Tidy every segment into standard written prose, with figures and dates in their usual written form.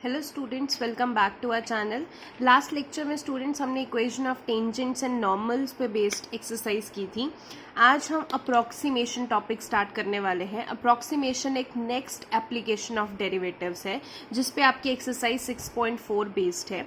Hello students, welcome back to our channel. Last lecture में students हमने equation of tangents and normals पे based exercise की थी। आज हम अप्रॉक्सीमेशन टॉपिक स्टार्ट करने वाले हैं। अप्रॉक्सीमेशन एक नेक्स्ट एप्लीकेशन ऑफ डेरिवेटिव्स है जिस पे आपकी एक्सरसाइज 6.4 बेस्ड है।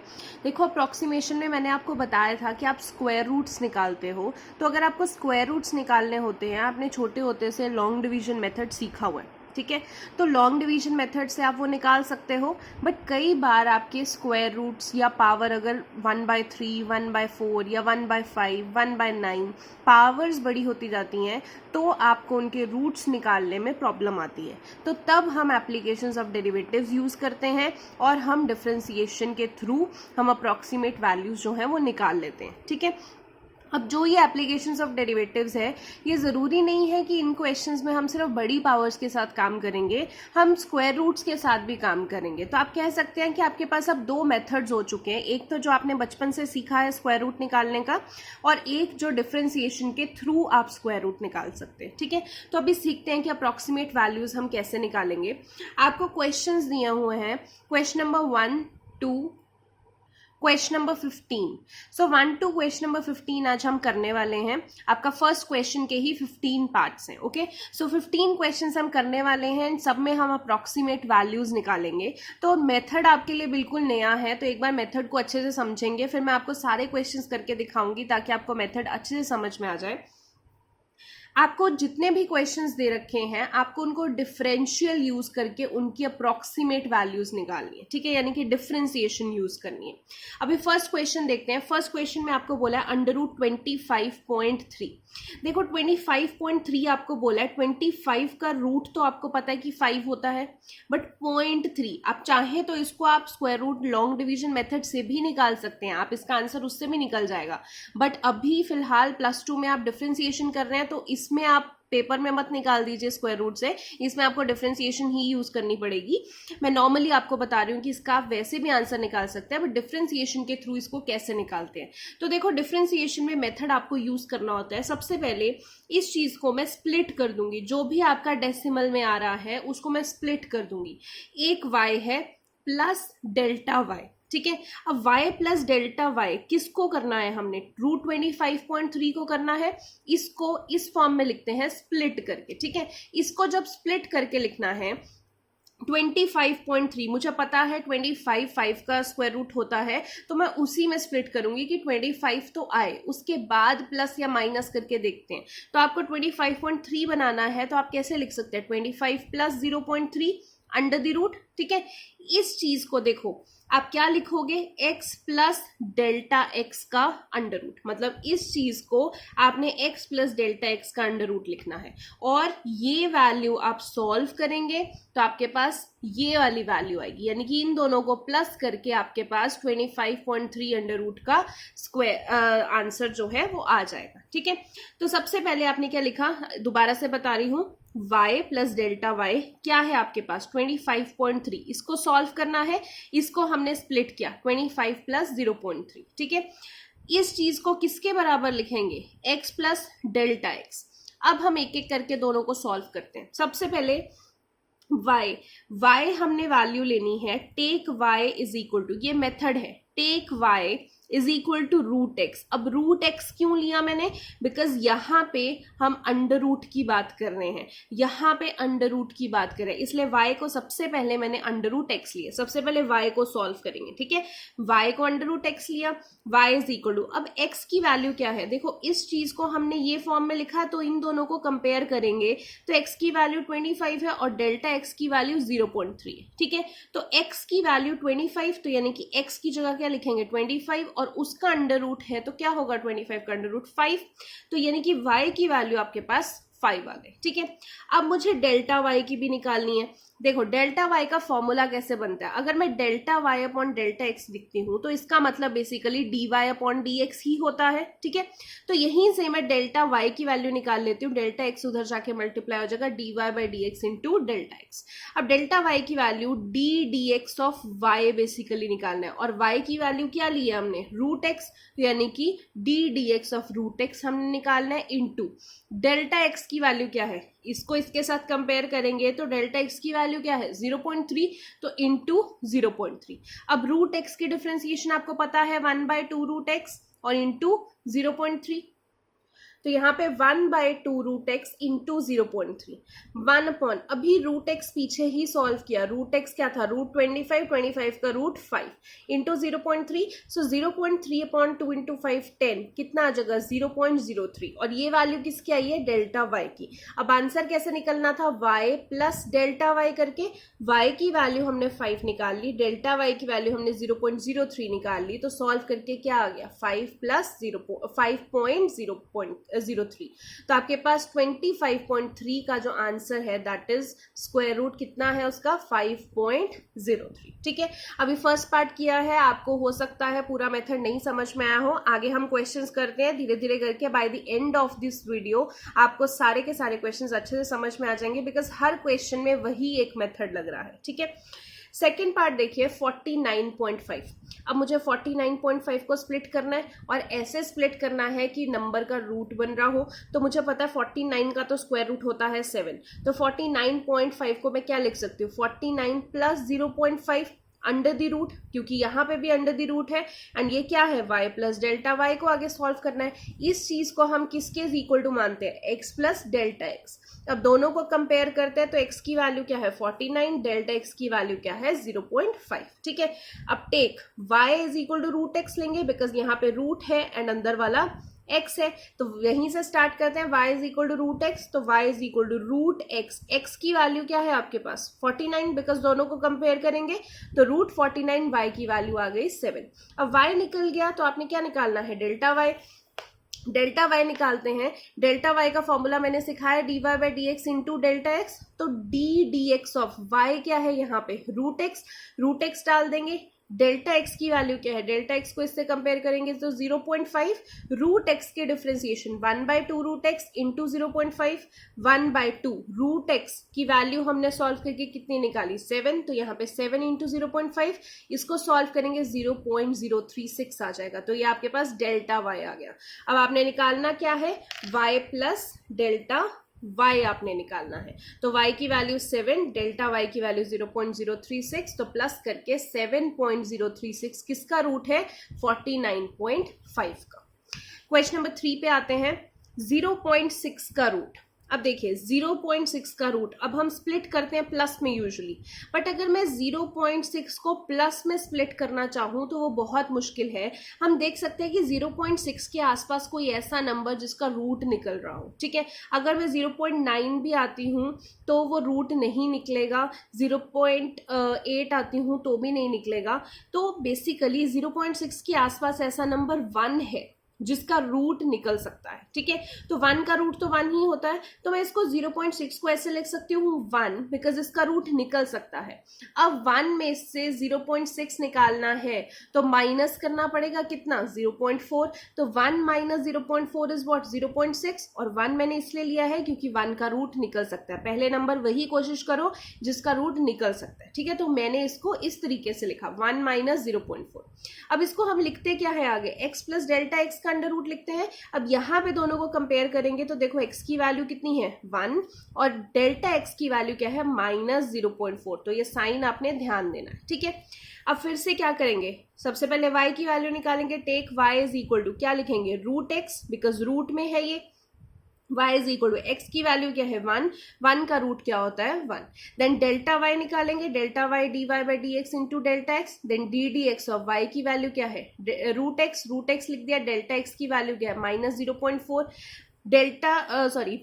देखो, अप्रॉक्सीमेशन में मैंने आपको बताया था कि आप स्क्वायर रूट्स निकालते हो, तो अगर आपको स्क्वायर रूट्स निकालने होते हैं, आपने छोटे होते से लॉन्ग डिवीजन मेथड सीखा हुआ है, ठीक है, तो लॉन्ग डिवीजन मेथड से आप वो निकाल सकते हो। बट कई बार आपके स्क्वायर रूट्स या पावर अगर 1/3, 1/4 या 1/5, 1/9 पावर्स बड़ी होती जाती हैं तो आपको उनके रूट्स निकालने में प्रॉब्लम आती है। तो तब हम एप्लीकेशंस ऑफ डेरिवेटिव्स यूज करते हैं और हम डिफरेंशिएशन के थ्रू हम अप्रॉक्सीमेट वैल्यूज जो हैं वो निकाल लेते हैं, ठीक है। अब जो ये एप्लीकेशंस ऑफ डेरिवेटिव्स है, ये ज़रूरी नहीं है कि इन क्वेश्चंस में हम सिर्फ बड़ी पावर्स के साथ काम करेंगे, हम स्क्वायर रूट्स के साथ भी काम करेंगे। तो आप कह सकते हैं कि आपके पास अब दो मेथड्स हो चुके हैं, एक तो जो आपने बचपन से सीखा है स्क्वायर रूट निकालने का, और एक जो डिफरेंशिएशन के थ्रू आप स्क्वायर रूट निकाल सकते हैं, ठीक है। तो अभी सीखते हैं कि अप्रॉक्सीमेट वैल्यूज हम कैसे निकालेंगे। आपको क्वेश्चंस दिए हुए हैं, question number 1 2 question number 15। So 1 to question number 15 आज हम करने वाले हैं। आपका फर्स्ट क्वेश्चन के ही 15 पार्ट्स हैं, ओके। सो 15 क्वेश्चंस हम करने वाले हैं, सब में हम अप्रॉक्सीमेट वैल्यूज निकालेंगे। तो मेथड आपके लिए बिल्कुल नया है, तो एक बार मेथड को अच्छे से समझेंगे, फिर मैं आपको सारे क्वेश्चंस करके दिखाऊंगी ताकि आपको मेथड अच्छे से समझ में आ जाए। आपको जितने भी क्वेश्चंस दे रखे हैं, आपको उनको डिफरेंशियल यूज करके उनकी अप्रॉक्सीमेट वैल्यूज निकालनी है, ठीक है, यानी कि डिफरेंशिएशन यूज करनी है। अभी फर्स्ट क्वेश्चन देखते हैं। फर्स्ट क्वेश्चन में आपको बोला है √25.3। देखो, 25.3 आपको बोला है। 25 का रूट तो आपको पता है कि 5 होता है, बट 0.3 आप चाहे तो इसको आप square root long division method से भी निकाल सकते हैं, आप इसका आंसर उससे भी निकल जाएगा। बट अभी फिलहाल +2 में आप डिफरेंशिएशन कर रहे हैं, तो इसमें आप पेपर में मत निकाल दीजिए स्क्वायर रूट से, इसमें आपको डिफरेंशिएशन ही यूज करनी पड़ेगी। मैं नॉर्मली आपको बता रही हूँ कि इसका आप वैसे भी आंसर निकाल सकते हैं, बट डिफरेंशिएशन के थ्रू इसको कैसे निकालते हैं। तो देखो, डिफरेंशिएशन में मेथड आपको यूज करना होता है। सबसे पहले इस चीज को मैं स्प्लिट कर दूंगी, जो भी आपका डेसिमल में आ रहा है उसको मैं स्प्लिट कर दूंगी। एक y है प्लस डेल्टा y, ठीक है। अब y प्लस डेल्टा y किसको करना है, हमने √25.3 को करना है। इसको इस फॉर्म में लिखते हैं स्प्लिट करके, ठीक है। इसको जब स्प्लिट करके लिखना है 25.3, मुझे पता है 5 का स्क्वायर रूट होता है, तो मैं उसी में स्प्लिट करूंगी कि 25 तो आए, उसके बाद प्लस या माइनस करके देखते हैं। तो आपको 25.3 बनाना है, तो आप कैसे लिख सकते हैं 25 + 0.3 अंडर द रूट, ठीक है। इस चीज को देखो, आप क्या लिखोगे, x प्लस डेल्टा x का अंडर रूट, मतलब इस चीज को आपने x प्लस डेल्टा x का अंडर रूट लिखना है। और ये वैल्यू आप सॉल्व करेंगे तो आपके पास ये वाली वैल्यू आएगी, यानी कि इन दोनों को प्लस करके आपके पास 25.3 अंडर रूट का स्क्वायर आंसर जो है वो आ जाएगा, ठीक है। तो सबसे पहले आपने क्या लिखा, दोबारा से बता रही हूं, y प्लस डेल्टा y क्या है आपके पास 25.3, इसको सॉल्व करना है। इसको हमने स्प्लिट किया 25 + 0.3, ठीक है। इस चीज को किसके बराबर लिखेंगे, x प्लस डेल्टा x। अब हम एक एक करके दोनों को सॉल्व करते हैं। सबसे पहले y हमने वैल्यू लेनी है, take y is equal to, ये मेथड है, take y is equal to √x। अब √x क्यों लिया मैंने, बिकॉज यहाँ पे हम अंडर रूट की बात कर रहे हैं, यहाँ पे अंडर रूट की बात कर रहे हैं, इसलिए y को सबसे पहले मैंने अंडर रूट x लिया। सबसे पहले y को सॉल्व करेंगे, ठीक है। y को अंडर रूट x लिया, y इज इक्वल टू, अब x की वैल्यू क्या है, देखो इस चीज को हमने ये फॉर्म में लिखा, तो इन दोनों को कंपेयर करेंगे तो x की वैल्यू 25 है और डेल्टा x की वैल्यू 0.3 है, ठीक है। तो x की वैल्यू 25, तो यानी कि x की जगह क्या लिखेंगे 25, और उसका अंडर रूट है तो क्या होगा 25 का अंडर रूट 5, तो यानी कि y की वैल्यू आपके पास 5 आ गए, ठीक है। अब मुझे डेल्टा y की भी निकालनी है। देखो, डेल्टा y का फॉर्मूला कैसे बनता है, अगर मैं delta y upon delta x लिखती हूं तो इसका मतलब बेसिकली dy अपॉन dx ही होता है, ठीक है। तो यहीं से मैं डेल्टा y की वैल्यू निकाल लेती हूँ, डेल्टा x उधर जाके मल्टीप्लाई हो जाएगा dy/dx इंटू डेल्टा x। अब डेल्टा y की value ddx of y basically निकालना है, और y की वैल्यू क्या ली है हमने √x, यानी कि ddx ऑफ √x हमने निकालना है, इंटू डेल्टा x की वैल्यू क्या है, इसको इसके साथ कंपेयर करेंगे तो डेल्टा एक्स की वैल्यू क्या है 0.3, तो इंटू 0.3। अब रूट एक्स की डिफ्रेंसिएशन आपको पता है 1/2 रूट एक्स और इंटू 0.3, तो यहाँ पे 1/2 रूट एक्स इंटू 0.3 1 अपॉन, अभी रूट एक्स पीछे ही सॉल्व किया, रूट एक्स क्या था रूट 25 का रूट 5 इंटू 0.3, सो 0.3 अपॉन 2 इंटू 5 10, कितना आ जाएगा 0.03, और ये वैल्यू किसकी आई है डेल्टा वाई की। अब आंसर कैसे निकलना था वाई प्लस डेल्टा वाई करके, वाई की वैल्यू हमने 5 निकाल ली, डेल्टा वाई की वैल्यू हमने 0.03 निकाल ली, तो सॉल्व करके क्या आ गया 5 प्लस 5.03, तो आपके पास 25.3 का जो आंसर है दैट इज स्क्वायर रूट कितना है उसका 5.03। ठीक है, अभी फर्स्ट पार्ट किया है, आपको हो सकता है पूरा मेथड नहीं समझ में आया हो, आगे हम क्वेश्चंस करते हैं धीरे धीरे करके, by the end of this video आपको सारे के सारे क्वेश्चंस अच्छे से समझ में आ जाएंगे, बिकॉज हर क्वेश्चन में वही एक मेथड लग रहा है। ठीक है, सेकेंड पार्ट देखिए 49.5। अब मुझे 49.5 को स्प्लिट करना है और ऐसे स्प्लिट करना है कि नंबर का रूट बन रहा हो, तो मुझे पता है 49 का तो स्क्वायर रूट होता है 7, तो 49.5 को मैं क्या लिख सकती हूँ 49 प्लस 0.5 अंडर द रूट, क्योंकि यहाँ पे भी अंडर द रूट है, एंड ये क्या है y प्लस डेल्टा वाई को आगे सॉल्व करना है। इस चीज को हम किसके इक्वल टू मानते हैं x प्लस डेल्टा एक्स। अब दोनों को कंपेयर करते हैं तो x की वैल्यू क्या है 49, डेल्टा x की वैल्यू क्या है 0.5। ठीक है, अब take y is equal to root x लेंगे, बिकॉज यहाँ पे रूट है एंड अंदर वाला x है, तो यहीं से स्टार्ट करते हैं y is equal to root x, तो y is equal to root x, x की वैल्यू क्या है आपके पास 49, बिकॉज दोनों को कंपेयर करेंगे तो रूट 49, y की वैल्यू आ गई 7। अब y निकल गया तो आपने क्या निकालना है डेल्टा y, डेल्टा वाई निकालते हैं। डेल्टा वाई का फॉर्मूला मैंने सिखाया dy by D x into delta x, तो डी एक्स ऑफ वाई क्या है यहाँ पे रूट एक्स डाल देंगे। डेल्टा एक्स की वैल्यू क्या है, डेल्टा एक्स को इससे कंपेयर करेंगे तो 0.5, रूट एक्स के differentiation 1/2 root x into 0.5, 1/2 root x की वैल्यू हमने सॉल्व करके कितनी निकाली 7, तो यहाँ पे 7 इंटू 0.5, इसको सॉल्व करेंगे 0.036 आ जाएगा, तो ये आपके पास डेल्टा वाई आ गया। अब आपने निकालना क्या है वाई प्लस डेल्टा y आपने निकालना है, तो y की वैल्यू 7, डेल्टा y की वैल्यू 0.036, तो प्लस करके 7.036 किसका रूट है 49.5 का। क्वेश्चन नंबर 3 पे आते हैं, 0.6 का रूट। अब देखिए 0.6 का रूट, अब हम स्प्लिट करते हैं प्लस में यूजुअली, बट अगर मैं 0.6 को प्लस में स्प्लिट करना चाहूँ तो वो बहुत मुश्किल है। हम देख सकते हैं कि 0.6 के आसपास कोई ऐसा नंबर जिसका रूट निकल रहा हो। ठीक है, अगर मैं 0.9 भी आती हूँ तो वो रूट नहीं निकलेगा, 0.8 आती हूँ तो भी नहीं निकलेगा, तो बेसिकली 0.6 के आसपास ऐसा नंबर 1 है जिसका रूट निकल सकता है। ठीक है, तो 1 का रूट तो 1 ही होता है, तो मैं इसको 0.6 को ऐसे लिख सकती हूँ 1, बिकॉज इसका रूट निकल सकता है। अब 1 में से 0.6 निकालना है तो माइनस करना पड़ेगा कितना 0.4, तो 1 माइनस 0.4 इज व्हाट 0.6, और 1 मैंने इसलिए लिया है क्योंकि 1 का रूट निकल सकता है। पहले नंबर वही कोशिश करो जिसका रूट निकल सकता है। ठीक है, तो मैंने इसको इस तरीके से लिखा 1 माइनस 0.4। अब इसको हम लिखते क्या है आगे x plus delta x under root लिखते हैं। अब यहाँ पे दोनों को कंपेयर करेंगे तो देखो x की वैल्यू कितनी है 1 और डेल्टा x की वैल्यू क्या है माइनस 0.4, तो ये साइन आपने ध्यान देना है। ठीक है, अब फिर से क्या करेंगे, सबसे पहले y की वैल्यू निकालेंगे, take y is equal to क्या लिखेंगे रूट x, बिकॉज रूट में है ये, y is equal to x की वैल्यू क्या है 1 का रूट क्या होता है 1, देन डेल्टा y निकालेंगे, delta y dy by D x into delta x, then D x of y की वैल्यू क्या है रूट एक्स लिख दिया, डेल्टा x की वैल्यू क्या है माइनस 0.4,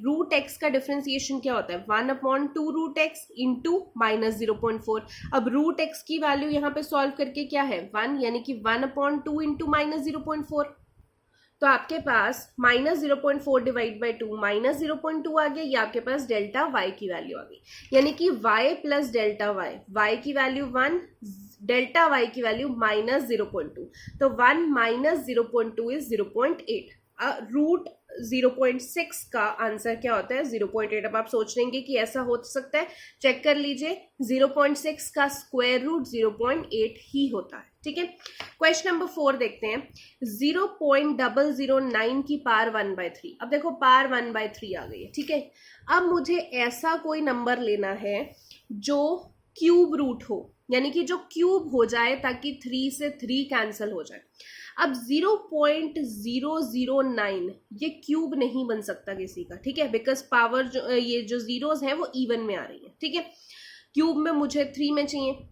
रूट एक्स का डिफरेंशिएशन क्या होता है 1/2 रूट एक्स इंटू माइनस 0.4। अब रूट एक्स की वैल्यू यहाँ पे सॉल्व करके क्या है 1, यानी कि 1/2 इंटू माइनस 0.4, तो आपके पास माइनस 0.4 डिवाइड बाई 2 माइनस 0.2 आ गया, ये आपके पास डेल्टा y की वैल्यू आ गई, यानी कि y प्लस डेल्टा y की वैल्यू 1, डेल्टा y की वैल्यू माइनस 0.2, तो 1 माइनस 0.2 इज 0.8। रूट 0.6 का आंसर क्या होता है 0.8। अब आप सोच लेंगे कि ऐसा हो सकता है, चेक कर लीजिए, 0.6 का स्क्वायर रूट 0.8 ही होता है। ठीक है, क्वेश्चन नंबर 4 देखते हैं। 0.009 की पावर 1/3। अब देखो पावर 1/3 आ गई है। ठीक है, अब मुझे ऐसा कोई नंबर लेना है जो क्यूब रूट हो, यानी कि जो क्यूब हो जाए ताकि 3 से 3 कैंसिल हो जाए। अब 0.009 ये क्यूब नहीं बन सकता किसी का। ठीक है, बिकॉज पावर जो ये जो जीरोस हैं वो इवन में आ रही है। ठीक है, क्यूब में मुझे 3 में चाहिए।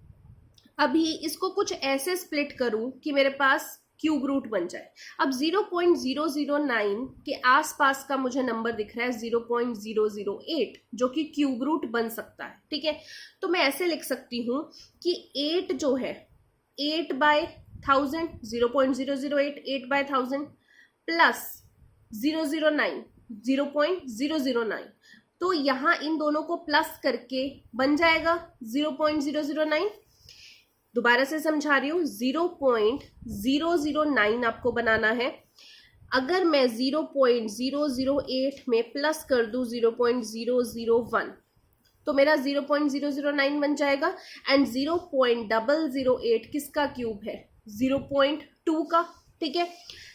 अभी इसको कुछ ऐसे स्प्लिट करूं कि मेरे पास क्यूब रूट बन जाए। अब 0.009 के आसपास का मुझे नंबर दिख रहा है 0.008 जो कि क्यूब रूट बन सकता है। ठीक है, तो मैं ऐसे लिख सकती हूं कि 8 जो है 8/1000, 0.008 8/1000 प्लस 009 0.009, तो यहां इन दोनों को प्लस करके बन जाएगा 0.009। दोबारा से समझा रही हूं, 0.009 आपको बनाना है। अगर मैं 0.008 में प्लस कर दूं 0.001 तो मेरा 0.009 बन जाएगा। एंड 0.008 किसका क्यूब है 0.2 का। ठीक है,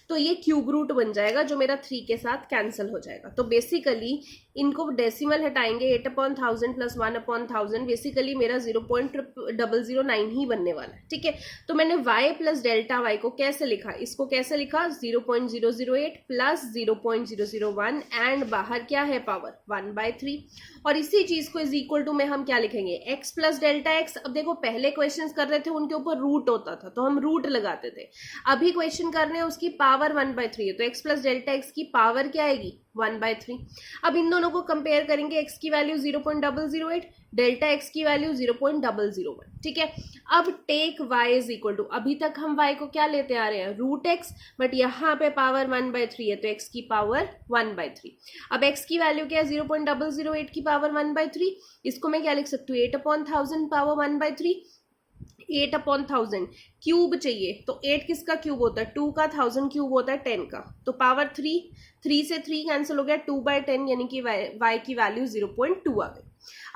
तो ये क्यूब रूट बन जाएगा जो मेरा 3 के साथ कैंसिल हो जाएगा। तो बेसिकली इनको डेसिमल हटाएंगे 8/1000 प्लस 1/1000, बेसिकली मेरा 0.009 ही बनने वाला है। ठीक है, तो मैंने y प्लस डेल्टा y को कैसे लिखा, इसको कैसे लिखा 0.008 प्लस 0.001 एंड बाहर क्या है पावर 1/3। और इसी चीज को इज इक्वल टू में हम क्या लिखेंगे x प्लस डेल्टा x। अब देखो पहले क्वेश्चन कर रहे थे उनके ऊपर रूट होता था तो हम रूट लगाते थे, अभी क्वेश्चन कर रहे हैं उसकी पावर 1/3 है तो x प्लस डेल्टा x की पावर क्या आएगी 1/3। अब इन दोनों को कंपेयर करेंगे, x की वैल्यू 0.008, डेल्टा x की वैल्यू 0.001। ठीक है, अब take y is equal to, अभी तक हम y को क्या लेते आ रहे हैं रूट x, बट यहाँ पे पावर 1/3 है तो x की पावर 1/3। अब x की वैल्यू क्या है 0.008 की पावर 1/3, इसको मैं क्या लिख सकती हूँ 8/1000 पावर 1/3। 8/1000 क्यूब चाहिए तो 8 किसका क्यूब होता है 2 का, 1000 क्यूब होता है 10 का, तो पावर 3 से 3 कैंसिल हो गया 2/10 यानी कि y की वैल्यू 0.2 आ गई।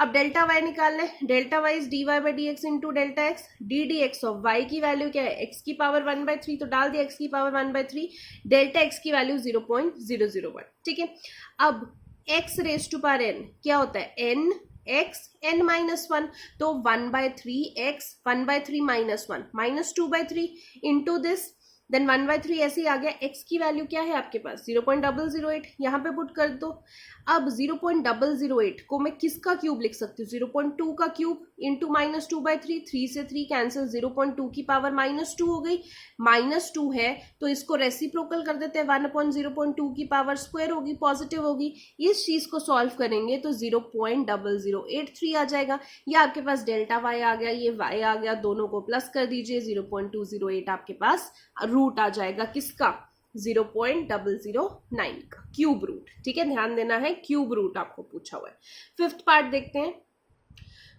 अब डेल्टा y निकालना है, delta y is dy/dx into delta x, ddx of y की वैल्यू क्या है x की पावर 1/3 तो डाल दिया x की पावर 1/3, डेल्टा x की वैल्यू 0.001। ठीक है, अब x raise to power n क्या होता है n x n माइनस 1, तो 1/3 x 1/3 minus 1 minus 2/3 into this, then 1/3 ऐसे ही आ गया। x की वैल्यू क्या है आपके पास 0.008, यहाँ पे पुट कर दो। अब 0.008 को मैं किसका क्यूब लिख सकती हूँ 0.2 का क्यूब इंटू माइनस 2/3, 3 से 3 कैंसिल, 0.2 की पावर -2 हो गई, -2 है तो इसको रेसिप्रोकल कर देते हैं 1/0.2 की पावर स्क्वायर होगी, पॉजिटिव होगी। इस चीज को सॉल्व करेंगे तो 0.0083 आ जाएगा। ये आपके पास डेल्टा y आ गया, ये y आ गया, दोनों को प्लस कर दीजिए 0.208 आपके पास रूट आ जाएगा किसका 0.009 का क्यूब रूट। ठीक है, ध्यान देना है क्यूब रूट आपको पूछा हुआ है। 5th पार्ट देखते हैं।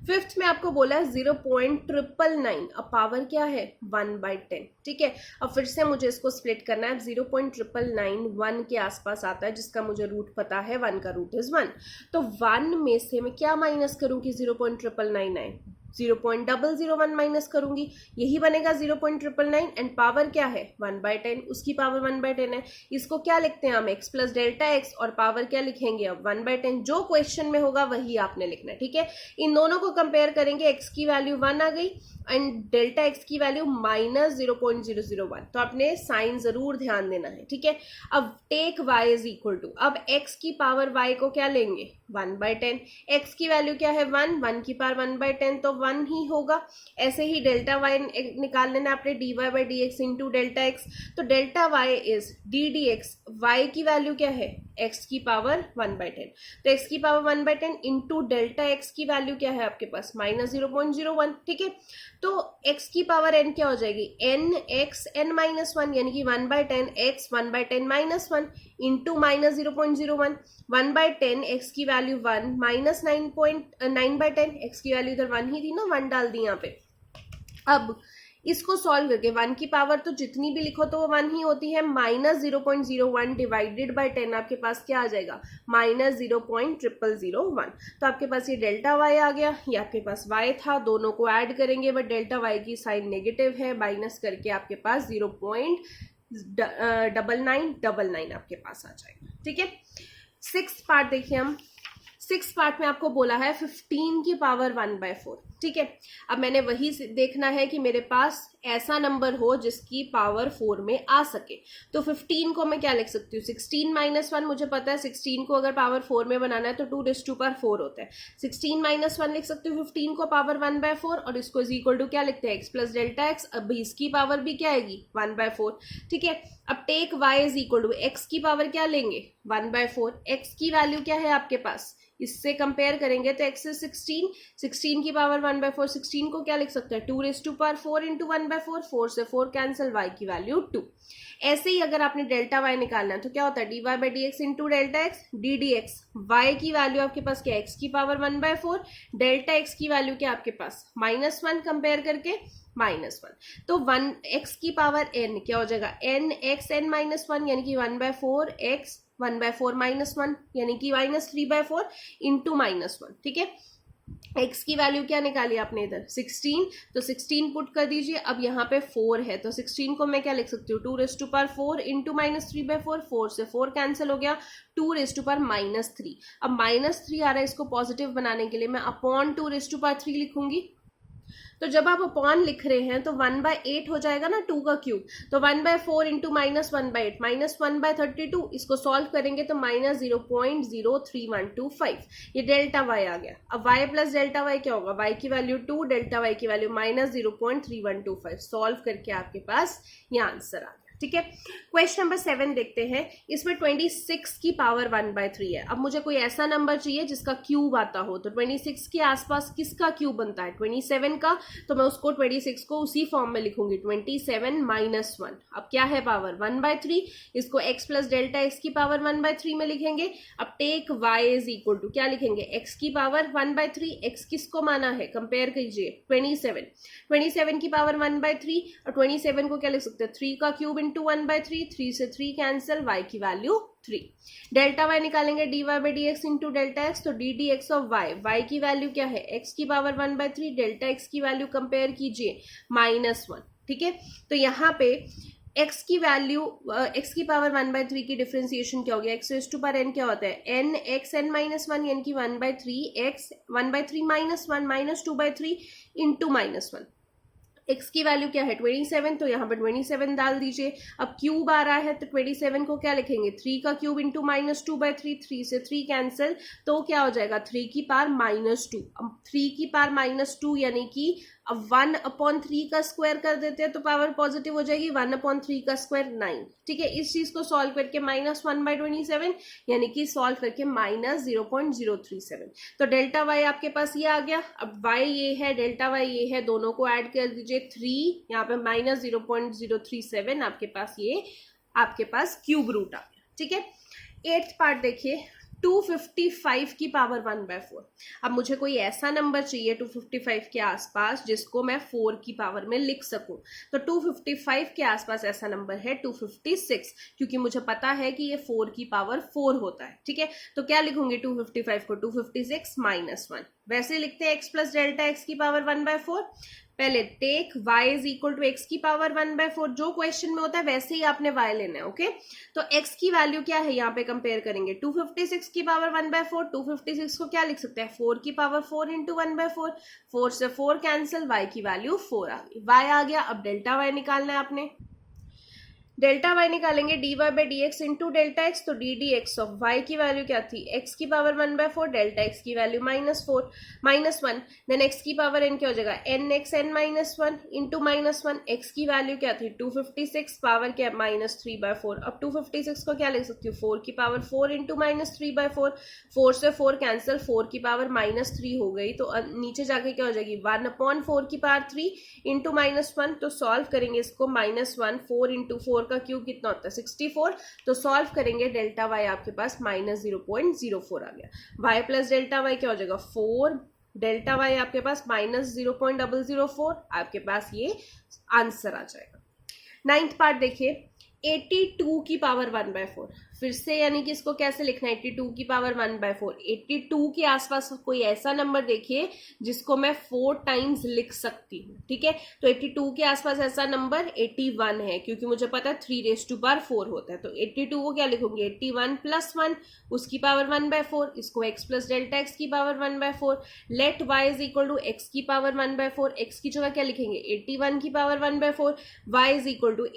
5th में आपको बोला है 0.999, अब पावर क्या है 1/10। ठीक है, अब फिर से मुझे इसको स्प्लिट करना है। 0.999 1 के आसपास आता है जिसका मुझे रूट पता है, 1 का रूट इज 1, तो 1 में से मैं क्या माइनस करूंगी 0.999 0.001 माइनस करूंगी, यही बनेगा 0.999 एंड पावर क्या है 1/10, उसकी पावर 1/10 है। इसको क्या लिखते हैं हम x प्लस डेल्टा x और पावर क्या लिखेंगे अब 1/10, जो क्वेश्चन में होगा वही आपने लिखना है। ठीक है, इन दोनों को कंपेयर करेंगे, x की वैल्यू 1 आ गई एंड डेल्टा x की वैल्यू -0.001, तो आपने साइन जरूर ध्यान देना है। ठीक है, अब take y is equal to, अब x की पावर y को क्या लेंगे 1/10, x की वैल्यू क्या है 1 की पावर 1/10 तो 1 ही होगा। ऐसे ही डेल्टा y निकाल लेना आपने dy/dx इंटू डेल्टा x, तो delta y is ddx, y की वैल्यू क्या है x की पावर 1/10, तो x की पावर 1/10 इंटू डेल्टा x की वैल्यू क्या है आपके पास -0.01। ठीक है, तो x की पावर n क्या हो जाएगी n x n माइनस 1 यानी कि 1/10 x 1/10 माइनस 1 इंटू -0.01, 1/10 x की वैल्यू 1 माइनस 9/10 x की वैल्यू इधर 1 ही थी ना, 1 डाल दी यहाँ पे। अब इसको सॉल्व करके 1 की पावर तो जितनी भी लिखो तो वो 1 ही होती है, माइनस 0.01 डिवाइडेड बाय 10 आपके पास क्या आ जाएगा, माइनस 0.0001। तो आपके पास ये डेल्टा वाई आ गया, ये आपके पास वाई था, दोनों को ऐड करेंगे बट डेल्टा वाई की साइन नेगेटिव है, माइनस करके आपके पास 0.9999 आपके पास आ जाएगा। ठीक है, 6th पार्ट देखिए हम। 6th पार्ट में आपको बोला है 15 की पावर 1/4। ठीक है, अब मैंने वही देखना है कि मेरे पास ऐसा नंबर हो जिसकी पावर 4 में आ सके। तो 15 को मैं क्या लिख सकती हूँ, 16 माइनस 1, मुझे पता है 16 को अगर पावर 4 में बनाना है तो 2⁴ होता है। 16 माइनस 1 लिख सकती हूँ 15 को पावर 1/4, और इसको इज इक्वल टू क्या लिखते हैं, x प्लस डेल्टा एक्स। अब इसकी पावर भी क्या आएगी, 1/4। ठीक है, अब take y is equal to x की पावर क्या लेंगे, 1/4। x की वैल्यू क्या है आपके पास, इससे कंपेयर करेंगे तो x इज 16, 16 की पावर 1/4, 16 को क्या लिख सकते हैं, 2⁴ इंटू 1/4, 4 से 4 कैंसिल, y की वैल्यू 2। ऐसे ही अगर आपने डेल्टा y निकालना है तो क्या होता है, dy/dx into delta x d d x. y की वैल्यू आपके पास क्या है, x की पावर 1/4, डेल्टा x की वैल्यू क्या आपके पास -1, कंपेयर करके -1। तो 1x की पावर n क्या हो जाएगा, n x n -1 यानी कि 1/4 x 1/4 -1 यानी कि -3/4 इंटू -1। ठीक है, x की वैल्यू क्या निकाली आपने इधर, 16, तो 16 पुट कर दीजिए। अब यहाँ पे 4 है तो 16 को मैं क्या लिख सकती हूँ, 2⁴ इंटू -3/4, 4 से 4 कैंसिल हो गया, 2⁻³ अब -3 आ रहा है, इसको पॉजिटिव बनाने के लिए मैं अपॉन 2⁻³ लिखूंगी। तो जब आप अपॉन लिख रहे हैं तो 1/8 हो जाएगा ना, 2 का क्यूब, तो 1/4 इंटू -1/8 -1/32। इसको सॉल्व करेंगे तो -0.03125, ये डेल्टा वाई आ गया। अब y प्लस डेल्टा वाई क्या होगा, y की वैल्यू 2, डेल्टा वाई की वैल्यू -0.3125। सॉल्व करके आपके पास ये आंसर आ गया। ठीक है, क्वेश्चन नंबर 7 देखते हैं। इसमें 26 की पावर 1/3 है। अब मुझे कोई ऐसा नंबर चाहिए जिसका क्यूब आता हो, तो 26 के आसपास किसका क्यूब बनता है, 27 का। तो मैं उसको 26 को उसी फॉर्म में लिखूंगी, 27 - 1। अब क्या है पावर 1/3, इसको x प्लस डेल्टा एक्स की पावर 1/3 में लिखेंगे। अब take y is equal to क्या लिखेंगे, x की पावर 1/3, x किसको माना है, कंपेयर कीजिए 27 की पावर 1/3, और 27 को क्या लिख सकते हैं, 3 का क्यूब इंटू 1/3, 3 से 3 कैंसिल, y की वैल्यू 3। डेल्टा y निकालेंगे dy/dx इंटू डेल्टा एक्स, तो d d x of y की वैल्यू क्या है, x की पावर 1/3, डेल्टा x की वैल्यू कंपेयर कीजिए -1। ठीक है, तो यहाँ पे x की वैल्यू x की पावर 1/3 की डिफरेंशिएशन क्या हो गया, x raise to power n क्या होता है, n x n -1 यानी कि 1/3 x 1/3 -1 -2/3 इंटू -1। x की वैल्यू क्या है 27, तो यहाँ पर 27 डाल दीजिए। अब क्यूब आ रहा है तो 27 को क्या लिखेंगे, 3 का क्यूब इंटू -2/3, 3 से 3 कैंसिल, तो क्या हो जाएगा 3 की पावर -2। अब 3 की पावर -2 यानी कि अब 1/3 का स्क्वायर कर देते हैं तो पावर पॉजिटिव हो जाएगी, 1/3 का स्क्वायर 9। ठीक है, इस चीज को सॉल्व करके -1/27 यानी कि सॉल्व करके -0.037। तो डेल्टा वाई आपके पास ये आ गया। अब वाई ये है, डेल्टा वाई ये है, दोनों को ऐड कर दीजिए 3, यहाँ पे -0.037 आपके पास ये आपके पास क्यूब रूट आ गया। ठीक है, 8th पार्ट देखिए, 255 की पावर 1/4। अब मुझे कोई ऐसा नंबर चाहिए 255 के आसपास जिसको मैं 4 की पावर में लिख सकूं। तो 255 के आसपास ऐसा नंबर है 256, क्योंकि मुझे पता है कि ये 4 की पावर 4 होता है। ठीक है, तो क्या लिखूंगी 255 को, 256 -1। वैसे लिखते हैं x प्लस डेल्टा एक्स की पावर 1/4। पहले take y is equal to x की पावर 1/4, जो क्वेश्चन में होता है वैसे ही आपने y लेना है। ओके, तो x की वैल्यू क्या है, यहाँ पे कंपेयर करेंगे 256 की पावर 1/4, 256 को क्या लिख सकते हैं 4 की पावर 4 इंटू 1/4, 4 से 4 कैंसिल, y की वैल्यू 4 आ गई, y आ गया। अब डेल्टा y निकालना है आपने, डेल्टा वाई निकालेंगे dy/dx इंटू डेल्टा एक्स, तो d d x of y की वैल्यू क्या थी, x की पावर 1/4, डेल्टा एक्स की वैल्यू -1, देन x की पावर n क्या हो जाएगा, n x n -1 into -1, x की वैल्यू क्या थी 256, पावर क्या -3/4। अब 256 को क्या लिख सकती हूँ, 4 की पावर 4 इंटू -3/4, 4 से 4 कैंसिल, 4 की पावर -3 हो गई, तो नीचे जाके क्या हो जाएगी 1/4 की पावर 3 इंटू -1। तो सॉल्व करेंगे इसको, -1 4 इंटू 4 का क्यूब कितना होता है 64, तो सॉल्व करेंगे डेल्टा वाई आपके पास -0.04 आ गया। y प्लस डेल्टा वाई क्या हो जाएगा 4 डेल्टा वाई आपके पास -0.004, आपके पास ये आंसर आ जाएगा। 9th पार्ट देखिए, 82 की पावर 1/4, फिर से यानी कि इसको कैसे लिखना है, 82 की पावर 1/4। 82 के आसपास कोई ऐसा नंबर देखिए जिसको मैं 4 टाइम्स लिख सकती हूँ, ठीक है। तो 82 के आसपास ऐसा नंबर 81 है, क्योंकि मुझे पता है 3⁴ होता है। तो 82 को क्या लिखूंगी, 81 + 1 उसकी पावर 1/4, इसको x + डेल्टा x की पावर 1/4। लेट y = x की पावर 1/4, x की जगह क्या लिखेंगे, 81 की पावर 1/4। y =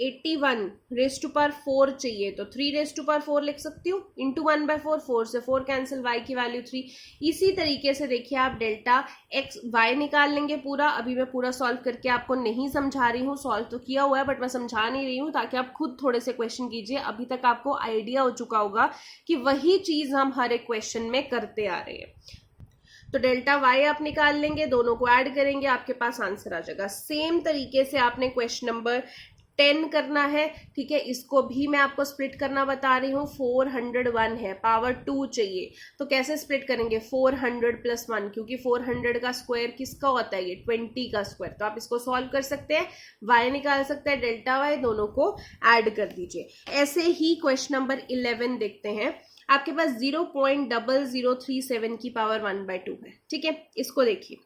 81⁴ चाहिए तो 3⁴ लिख सकती हूँ, इंटू 1/4, 4 से 4 कैंसिल, y की वैल्यू 3। इसी तरीके से देखिए आप डेल्टा x y निकाल लेंगे पूरा। अभी मैं पूरा सॉल्व करके आपको नहीं समझा रही हूँ, सॉल्व तो किया हुआ है बट मैं समझा नहीं रही हूँ, ताकि आप खुद थोड़े से क्वेश्चन कीजिए। अभी तक आपको आइडिया हो चुका होगा कि वही चीज हम हर एक क्वेश्चन में करते आ रहे हैं। तो डेल्टा वाई आप निकाल लेंगे, दोनों को ऐड करेंगे, आपके पास आंसर आ जाएगा। सेम तरीके से आपने क्वेश्चन नंबर 10 करना है, ठीक है। इसको भी मैं आपको स्प्लिट करना बता रही हूँ। 401 है, पावर 2 चाहिए, तो कैसे स्प्लिट करेंगे, 400 + 1, क्योंकि 400 का स्क्वायर किसका होता है, ये 20 का स्क्वायर। तो आप इसको सॉल्व कर सकते हैं, y निकाल सकते हैं, डेल्टा वाई, दोनों को ऐड कर दीजिए। ऐसे ही क्वेश्चन नंबर 11 देखते हैं। आपके पास 0.0037 की पावर 1/2 है, ठीक है। इसको देखिए,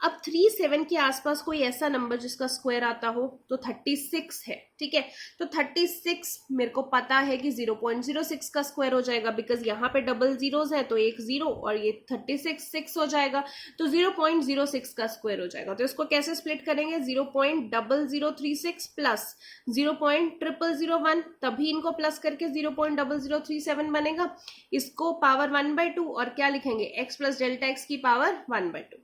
अब 37 के आसपास कोई ऐसा नंबर जिसका स्क्वायर आता हो, तो 36 है, ठीक है। तो 36 मेरे को पता है कि 0.06 का स्क्वायर हो जाएगा, बिकॉज यहाँ पे डबल जीरोज है, तो एक 0 और ये 36 6 हो जाएगा, तो 0.06 का स्क्वायर हो जाएगा। तो इसको कैसे स्प्लिट करेंगे, 0.0036 प्लस 0.0001, तभी इनको प्लस करके 0.0037 बनेगा। इसको पावर 1/2 और क्या लिखेंगे, x + डेल्टा x की पावर 1/2।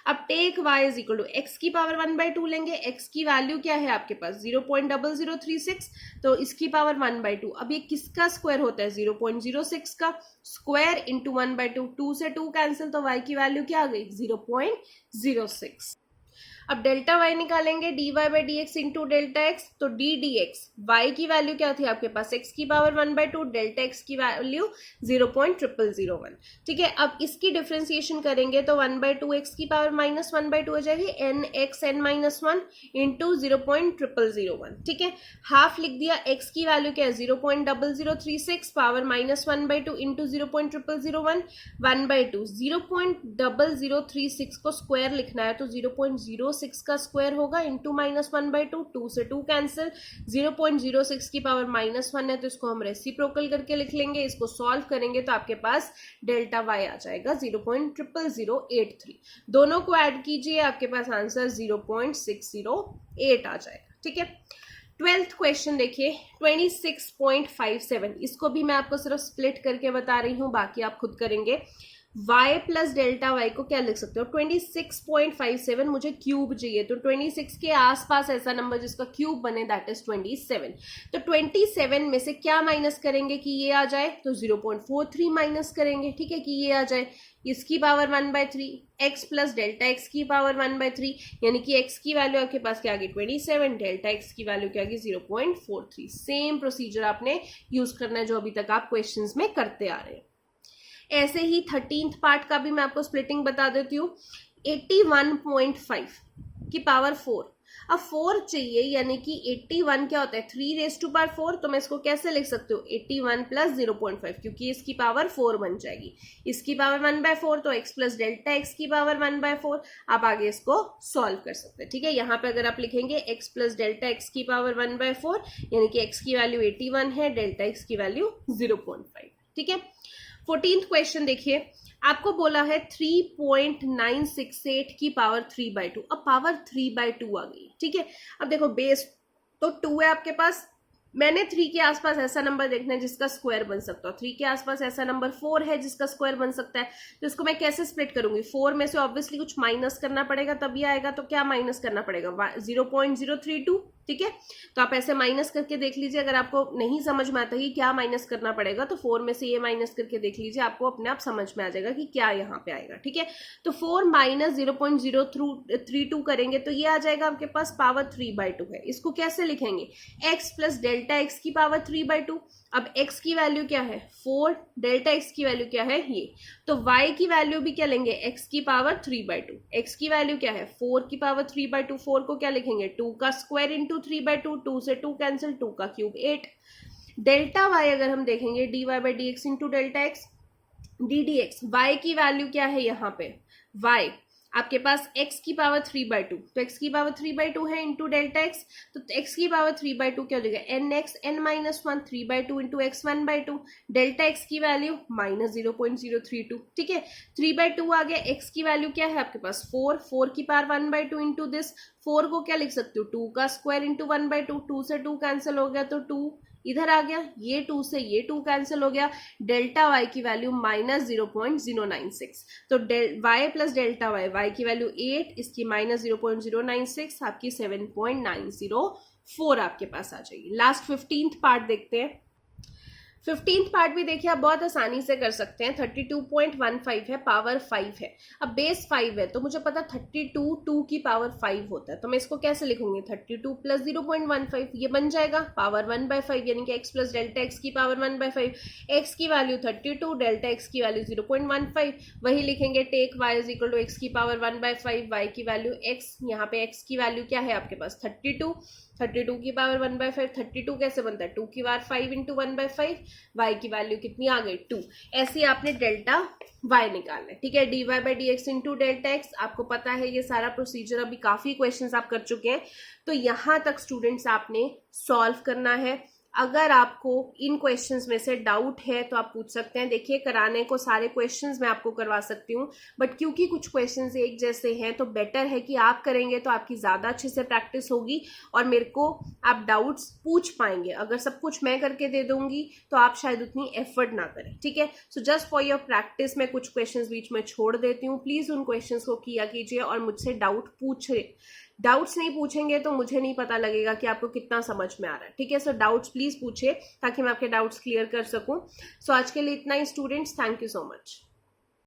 अब टेक y = x की पावर 1/2 लेंगे, x की वैल्यू क्या है आपके पास, 0.0036, तो इसकी पावर 1/2। अब ये किसका स्क्वायर होता है, 0.06 का स्क्वायर इंटू 1/2, 2 से 2 कैंसिल, तो y की वैल्यू क्या आ गई, 0.06। अब डेल्टा y निकालेंगे, dy/dx इंटू डेल्टा x, तो d dx, y की वैल्यू क्या थी आपके पास, x की पावर 1/2, डेल्टा x की वैल्यू 0.0001, ठीक है। अब इसकी डिफ्रेंसिएशन करेंगे तो 1/2 x की पावर -1/2 हो जाएगी, nx n-1 इंटू 0.0001, ठीक है। हाफ लिख दिया, x की वैल्यू क्या है, 0.0036 पावर -1/2 इंटू 0.0001, 1/2, 0.0036 को स्क्वायर लिखना है तो 0.06 का स्क्वायर होगा इंटू -1/2, 2 से 2 कैंसिल, 0.06 की पावर -1 है तो इसको हम रेसिप्रोकल करके लिख लेंगे। इसको सॉल्व करेंगे तो आपके पास डेल्टा वाई आ जाएगा 0.00083। दोनों को ऐड कीजिए, आपके पास आंसर 0.608 आ जाएगा, ठीक है। 12th क्वेश्चन देखिए, 26.57, इसको भी मैं आपको सिर्फ स्प्लिट करके बता रही हूँ, बाकी आप खुद करेंगे। y + डेल्टा y को क्या लिख सकते हो, 26.57 मुझे क्यूब चाहिए, तो 26 के आसपास ऐसा नंबर जिसका क्यूब बने, दैट इज 27। तो 27 में से क्या माइनस करेंगे कि ये आ जाए, तो 0.43 माइनस करेंगे, ठीक है, कि ये आ जाए। इसकी पावर 1/3, x + डेल्टा x की पावर 1/3, यानी कि x की वैल्यू आपके पास क्या आ गई, 27, डेल्टा x की वैल्यू क्या आ गई, 0.43। सेम प्रोसीजर आपने यूज करना है जो अभी तक आप क्वेश्चंस में करते आ रहे हैं। ऐसे ही 13th पार्ट का भी मैं आपको स्प्लिटिंग बता देती हूँ। 81.5 की पावर 4, अब 4 चाहिए, यानी कि 81 क्या होता है, 3⁴, तो मैं इसको कैसे लिख सकती हूँ, 81 + 0.5, क्योंकि इसकी पावर 4 बन जाएगी। इसकी पावर 1/4, तो x + डेल्टा x की पावर 1/4। आप आगे इसको सॉल्व कर सकते हैं, ठीक है। यहाँ पे अगर आप लिखेंगे x + डेल्टा x की पावर 1/4, यानी कि x की वैल्यू 81 है, डेल्टा x की वैल्यू 0.5, ठीक है। 14th क्वेश्चन देखिए, आपको बोला है 3.968 की पावर 3/2। अब पावर 3/2 आ गई, ठीक है। अब देखो बेस तो 2 है आपके पास, मैंने 3 के आसपास ऐसा नंबर देखना है जिसका स्क्वायर बन सकता है। 3 के आसपास ऐसा नंबर 4 है जिसका स्क्वायर बन सकता है, तो इसको मैं कैसे स्प्लिट करूंगी, 4 में से ऑब्वियसली कुछ माइनस करना पड़ेगा तभी आएगा, तो क्या माइनस करना पड़ेगा, 0.032, ठीक है। तो आप ऐसे माइनस करके देख लीजिए, अगर आपको नहीं समझ में आता कि क्या माइनस करना पड़ेगा तो 4 में से ये माइनस करके देख लीजिए, आपको अपने आप समझ में आ जाएगा कि क्या यहाँ पे आएगा। ठीक है, तो 4 माइनस 0.032 करेंगे तो ये आ जाएगा आपके पास पावर 3/2 है। इसको कैसे लिखेंगे, x प्लस डेल्टा एक्स की पावर 3/2। अब x की वैल्यू क्या है 4, डेल्टा x की वैल्यू क्या है ये, तो y की वैल्यू भी क्या लेंगे x की पावर 3/2। x की वैल्यू क्या है 4 की पावर 3/2, 4 को क्या लिखेंगे 2 का स्क्वायर इंटू 3/2, 2 से 2 कैंसिल, 2 का क्यूब 8। डेल्टा y अगर हम देखेंगे dy by D x into delta x d d x, y की वैल्यू क्या है यहाँ पे y आपके पास x की पावर 3/2, तो x की पावर 3/2 है इंटू डेल्टा x, तो x की पावर 3/2 क्या हो जाएगा nx n-1 3/2 into x 1/2, delta x की वैल्यू माइनस 0.032। ठीक है, 3/2 आ गया, x की वैल्यू क्या है आपके पास 4 की पावर 1/2 इंटू दिस, 4 को क्या लिख सकते हो 2 का स्क्वायर इंटू 1/2, 2 से 2 कैंसिल हो गया तो 2 इधर आ गया, ये 2 से ये 2 कैंसिल हो गया, डेल्टा y की वैल्यू माइनस 0.096। तो y प्लस डेल्टा y की वैल्यू 8, इसकी माइनस 0.096, आपकी 7.904 आपके पास आ जाएगी। लास्ट 15th पार्ट देखते हैं। 15th पार्ट भी देखिए आप बहुत आसानी से कर सकते हैं। 32.15 है, पावर 5 है। अब बेस 5 है तो मुझे पता 32 2 की पावर 5 होता है, तो मैं इसको कैसे लिखूंगी 32 प्लस 0.15, ये बन जाएगा पावर 1/5, यानी कि x प्लस डेल्टा एक्स की पावर 1/5। x की वैल्यू 32, डेल्टा x की वैल्यू 0.15, वही लिखेंगे take y is equal to x की पावर 1/5, y की वैल्यू x, यहाँ पे x की वैल्यू क्या है आपके पास 32 की पावर 1/5, 32 कैसे बनता है 2 की पावर 5 इंटू 1/5, y की वैल्यू कितनी आ गई 2। ऐसे आपने डेल्टा y निकालना है। ठीक है, dy by D x into delta x, आपको पता है ये सारा प्रोसीजर, अभी काफी क्वेश्चंस आप कर चुके हैं, तो यहां तक स्टूडेंट्स आपने सॉल्व करना है। अगर आपको इन क्वेश्चंस में से डाउट है तो आप पूछ सकते हैं। देखिए कराने को सारे क्वेश्चंस मैं आपको करवा सकती हूँ, बट क्योंकि कुछ क्वेश्चंस एक जैसे हैं तो बेटर है कि आप करेंगे तो आपकी ज़्यादा अच्छे से प्रैक्टिस होगी और मेरे को आप डाउट्स पूछ पाएंगे। अगर सब कुछ मैं करके दे दूंगी तो आप शायद उतनी एफर्ट ना करें। ठीक है, so just for your practice मैं कुछ क्वेश्चंस बीच में छोड़ देती हूँ, प्लीज़ उन क्वेश्चंस को किया कीजिए और मुझसे डाउट्स नहीं पूछेंगे तो मुझे नहीं पता लगेगा कि आपको कितना समझ में आ रहा है। ठीक है, सो डाउट्स प्लीज पूछिए ताकि मैं आपके डाउट्स क्लियर कर सकूं। सो आज के लिए इतना ही students, thank you so much.